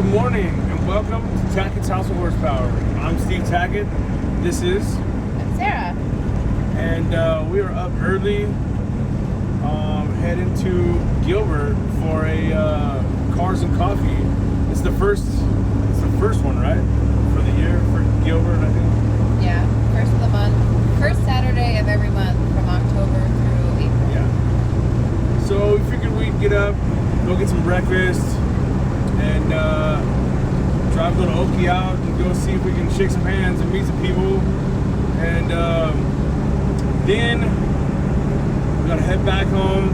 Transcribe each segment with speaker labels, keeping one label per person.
Speaker 1: Good morning and welcome to Tackett's House of Horsepower. I'm Steve Tackett. This is
Speaker 2: I'm Sarah.
Speaker 1: And we are up early, heading to Gilbert for a cars and coffee. It's the first one, right? For the year for Gilbert, I think.
Speaker 2: Yeah, first of the month, first Saturday of every month from October through April.
Speaker 1: Yeah. So we figured we'd get up, go get some breakfast, and drive a little Okie out and go see if we can shake some hands and meet some people. And then we gotta head back home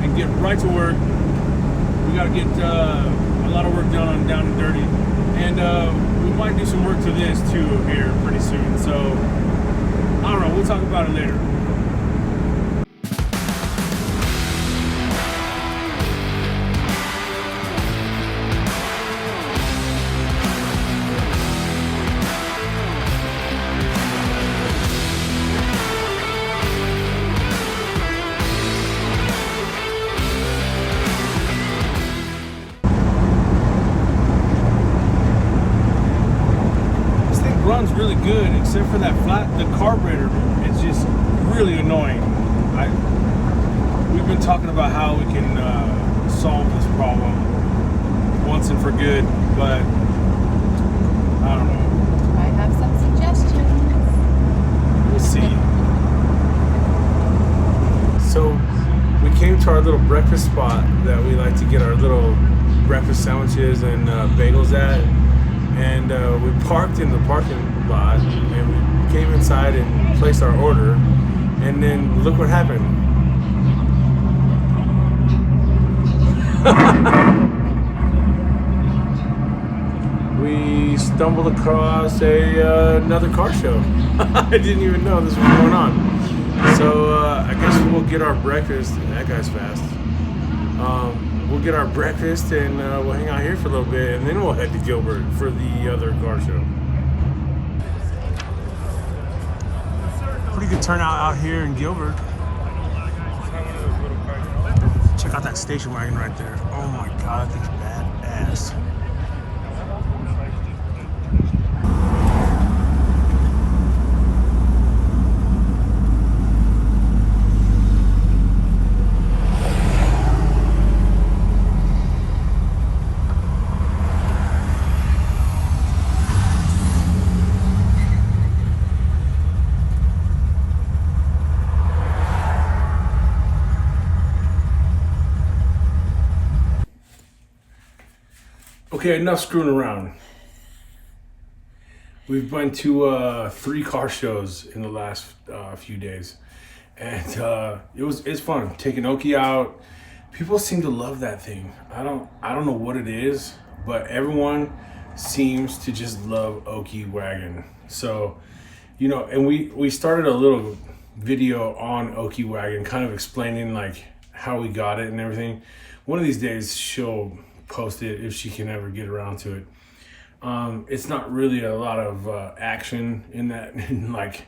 Speaker 1: and get right to work. We gotta get a lot of work done on Down and Dirty. And we might do some work to this too here pretty soon. So, I don't know, we'll talk about it later. Runs really good, except for that the carburetor. It's just really annoying. We've been talking about how we can solve this problem once and for good, but I don't know.
Speaker 2: I have some suggestions.
Speaker 1: We'll see. So we came to our little breakfast spot that we like to get our little breakfast sandwiches and bagels at. And we parked in the parking lot and we came inside and placed our order, and then look what happened. We stumbled across another car show. I didn't even know this was going on. So I guess we'll get our breakfast. That guy's fast. We'll get our breakfast and we'll hang out here for a little bit, and then we'll head to Gilbert for the other car show. Pretty good turnout out here in Gilbert. Check out that station wagon right there. Oh my God, that thing's badass. Okay, enough screwing around. We've been to 3 car shows in the last few days, and it's fun taking Okie out. People seem to love that thing. I don't know what it is, but everyone seems to just love Okie Wagon. So, and we started a little video on Okie Wagon, kind of explaining like how we got it and everything. One of these days she'll post it if she can ever get around to it. It's not really a lot of action in that, like,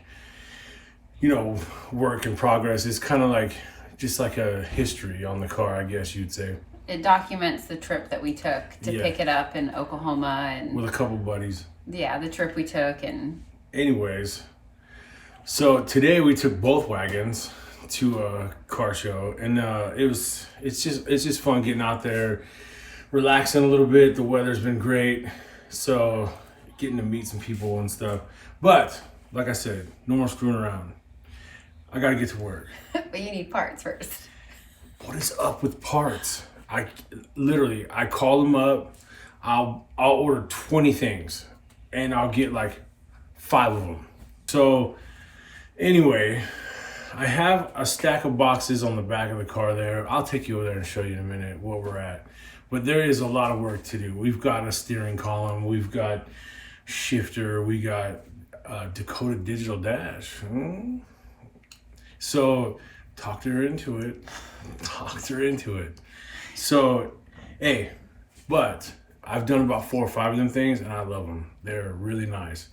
Speaker 1: work in progress. It's kind of like just like a history on the car, I guess you'd say.
Speaker 2: It documents the trip that we took to pick it up in Oklahoma and
Speaker 1: with a couple buddies.
Speaker 2: Yeah, the trip we took. And
Speaker 1: anyways, so today we took both wagons to a car show, and it's just fun getting out there, relaxing a little bit. The weather's been great, so getting to meet some people and stuff. But like I said, no more screwing around. I gotta get to work.
Speaker 2: But you need parts first.
Speaker 1: What is up with parts? I call them up. I'll order 20 things, and I'll get like 5 of them. So anyway, I have a stack of boxes on the back of the car there. I'll take you over there and show you in a minute where we're at. But there is a lot of work to do. We've got a steering column, we've got shifter, we got Dakota digital dash. So talked her into it. So, hey, but I've done about 4 or 5 of them things, and I love them. They're really nice.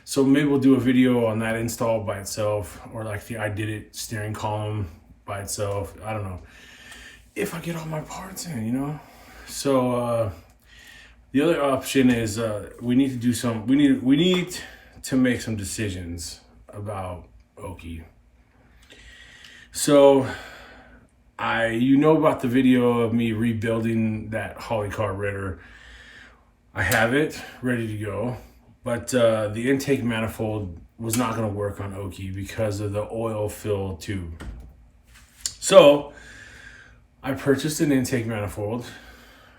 Speaker 1: So maybe we'll do a video on that install by itself, or like the I did it steering column by itself. I don't know. If I get all my parts in, So The other option is we need to make some decisions about Oki. So you know about the video of me rebuilding that Holly carburetor. I have it ready to go, but the intake manifold was not going to work on Oki because of the oil fill tube. So I purchased an intake manifold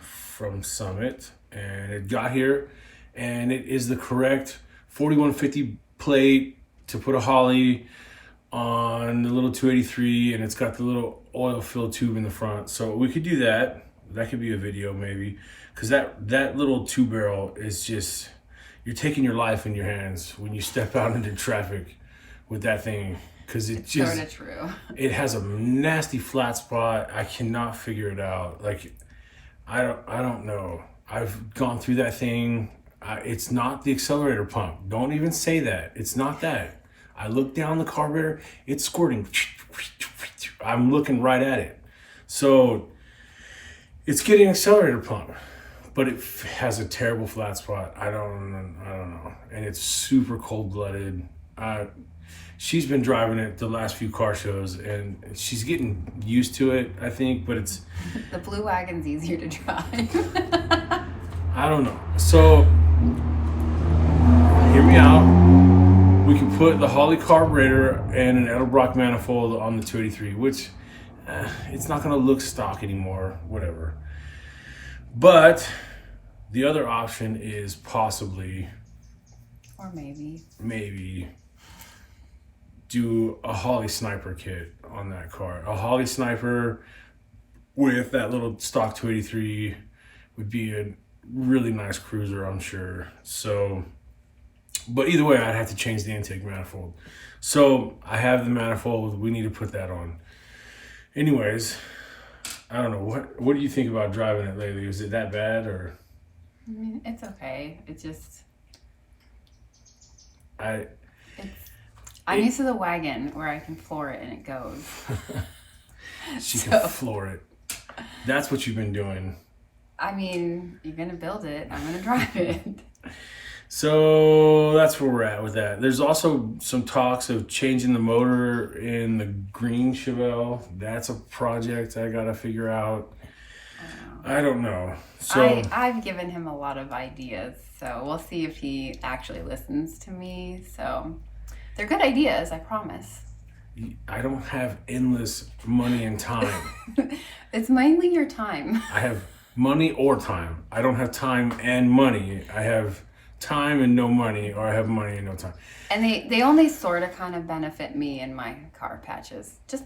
Speaker 1: from Summit, and it got here, and it is the correct 4150 plate to put a Holly on the little 283, and it's got the little oil fill tube in the front. So we could do that. That could be a video maybe, because that little 2-barrel is just, you're taking your life in your hands when you step out into traffic with that thing, because it's just
Speaker 2: sort of true.
Speaker 1: It has a nasty flat spot. I cannot figure it out. Like, I don't know. I've gone through that thing. It's not the accelerator pump. Don't even say that. It's not that. I look down the carburetor, it's squirting. I'm looking right at it. So it's getting accelerator pump, but it has a terrible flat spot. I don't know. And it's super cold-blooded. She's been driving it the last few car shows, and she's getting used to it, I think, but it's...
Speaker 2: The blue wagon's easier to drive.
Speaker 1: I don't know. So, hear me out. We can put the Holly carburetor and an Edelbrock manifold on the 283, which it's not going to look stock anymore, whatever. But the other option is possibly...
Speaker 2: Or
Speaker 1: Maybe do a Holly Sniper kit on that car. A Holly Sniper with that little stock 283 would be a really nice cruiser, I'm sure. So, but either way, I'd have to change the intake manifold. So I have the manifold. We need to put that on. Anyways, I don't know. What do you think about driving it lately? Is it that bad, or?
Speaker 2: I mean, it's okay. It just... I'm used to the wagon where I can floor it and it goes.
Speaker 1: She can floor it. That's what you've been doing.
Speaker 2: I mean, you're going to build it. I'm going to drive it.
Speaker 1: So that's where we're at with that. There's also some talks of changing the motor in the green Chevelle. That's a project I got to figure out. I don't know. So
Speaker 2: I've given him a lot of ideas, so we'll see if he actually listens to me. So they're good ideas, I promise.
Speaker 1: I don't have endless money and time.
Speaker 2: It's mainly your time.
Speaker 1: I have money or time. I don't have time and money. I have time and no money, or I have money and no time.
Speaker 2: And they only sort of kind of benefit me in my car patches. Just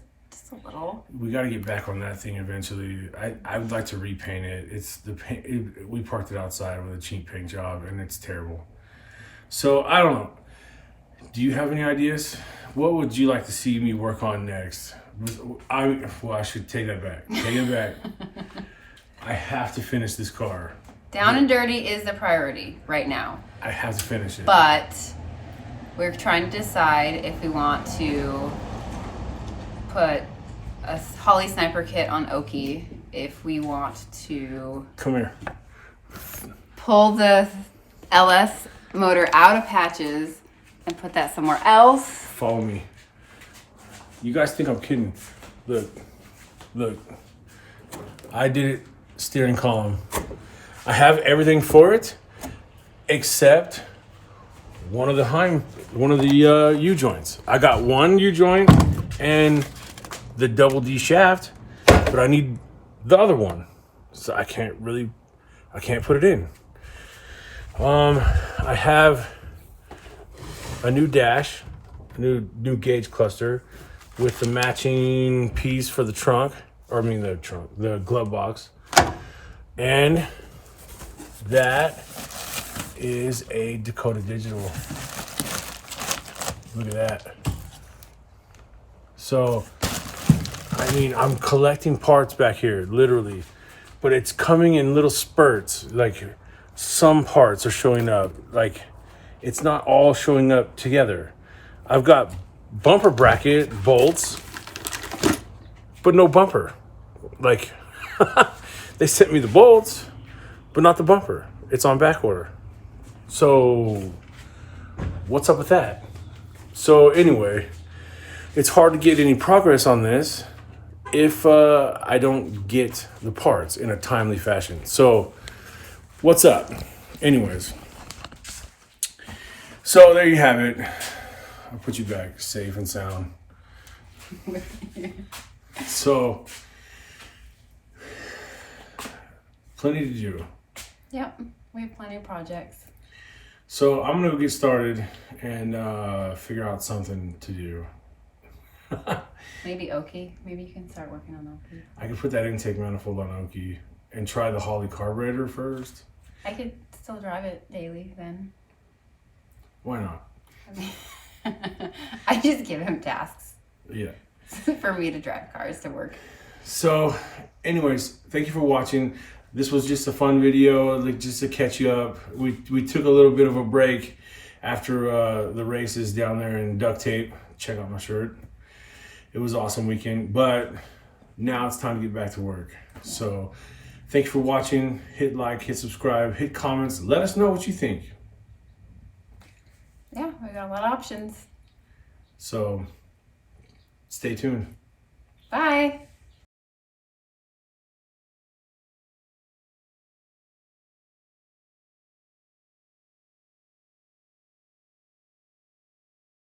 Speaker 2: a little.
Speaker 1: We got to get back on that thing eventually. I would like to repaint it. It's the paint. We parked it outside with a cheap paint job, and it's terrible. So I don't know. Do you have any ideas? What would you like to see me work on next? I should take that back. Take it back. I have to finish this car.
Speaker 2: Down and dirty is the priority right now.
Speaker 1: I have to finish it.
Speaker 2: But we're trying to decide if we want to put a Holly Sniper kit on Oki, if we want to
Speaker 1: come here,
Speaker 2: pull the LS motor out of patches and put that somewhere else.
Speaker 1: Follow me. You guys think I'm kidding. Look. I did it steering column. I have everything for it except one of the U-joints. I got one U-joint and the double D shaft, but I need the other one. So I can't put it in. I have a new dash, a new gauge cluster with the matching piece for the trunk, the glove box. And that is a Dakota Digital. Look at that. So, I mean, I'm collecting parts back here, literally, but it's coming in little spurts. Like, some parts are showing up. Like, it's not all showing up together. I've got bumper bracket bolts, but no bumper. Like, they sent me the bolts, but not the bumper. it's on back order. So what's up with that? So anyway, it's hard to get any progress on this if I don't get the parts in a timely fashion. So what's up? Anyways, so there you have it. I'll put you back safe and sound. So plenty to do.
Speaker 2: Yep, we have plenty of projects.
Speaker 1: So I'm gonna get started and figure out something to do.
Speaker 2: Maybe Oki. Maybe you can start working on Oki.
Speaker 1: I can put that intake manifold on Oki and try the Holley carburetor first.
Speaker 2: I could still drive it daily then.
Speaker 1: Why not?
Speaker 2: I mean, I just give him tasks
Speaker 1: Yeah.
Speaker 2: for me to drive cars to work.
Speaker 1: So, anyways, thank you for watching. This was just a fun video, like just to catch you up. We took a little bit of a break after the races down there in Duct Tape. Check out my shirt. It was an awesome weekend, but now it's time to get back to work. So, thank you for watching. Hit like, hit subscribe, hit comments. Let us know what you think.
Speaker 2: Yeah, we got a lot of options.
Speaker 1: So, stay tuned.
Speaker 2: Bye.